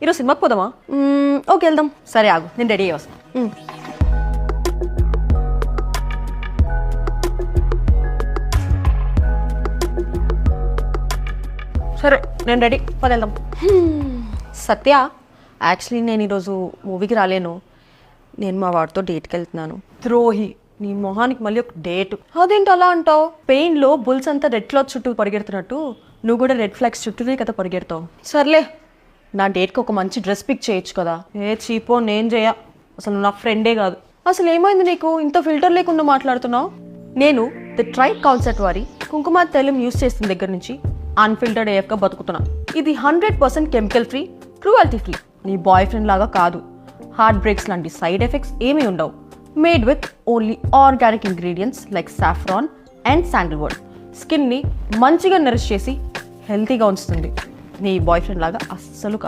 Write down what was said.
ఈరోజు సినిమాకి పోదామా? ఓకే వెళ్దాం. సరే ఆగు, నేను రెడీ అయ్యి వస్తాను. సరే నేను రెడీ, పద వెళ్దాం. సత్య, యాక్చువల్లీ నేను ఈరోజు మూవీకి రాలేను. నేను మా వాడితో డేట్కి వెళ్తున్నాను. ద్రోహి, నీ మొహానికి మళ్ళీ ఒక డేట్. అదేంటి అలా అంటావు? పెయిన్లో బుల్స్ అంతా రెడ్ క్లాత్ చుట్టూ పరిగెడుతున్నట్టు నువ్వు కూడా రెడ్ ఫ్లాగ్స్ చుట్టూనే కదా పరిగెడతావు. సర్లే, నా డేట్కి ఒక మంచి డ్రెస్ పిక్ చేయొచ్చు కదా. ఏ చీపో, నేను చేయ. అసలు నువ్వు నా ఫ్రెండే కాదు. అసలు ఏమైంది నీకు? ఇంత ఫిల్టర్ లేకుండా మాట్లాడుతున్నావు. నేను ది ట్రైబ్ కాన్సెప్ట్ వారి కుంకుమ తైలం యూస్ చేసిన దగ్గర నుంచి అన్ఫిల్టర్డ్ ఏఎఫ్గా బతుకుతున్నా. ఇది 100% కెమికల్ ఫ్రీ, క్రూయల్టీ ఫ్రీ. నీ బాయ్ ఫ్రెండ్ లాగా కాదు. హార్ట్ బ్రేక్స్ లాంటి సైడ్ ఎఫెక్ట్స్ ఏమీ ఉండవు. Made with only organic ingredients like saffron and sandalwood. స్కిన్ని మంచిగా నరిష్ చేసి హెల్తీగా ఉంచుతుంది. నీ బాయ్ ఫ్రెండ్ లాగా అస్సలు కాదు.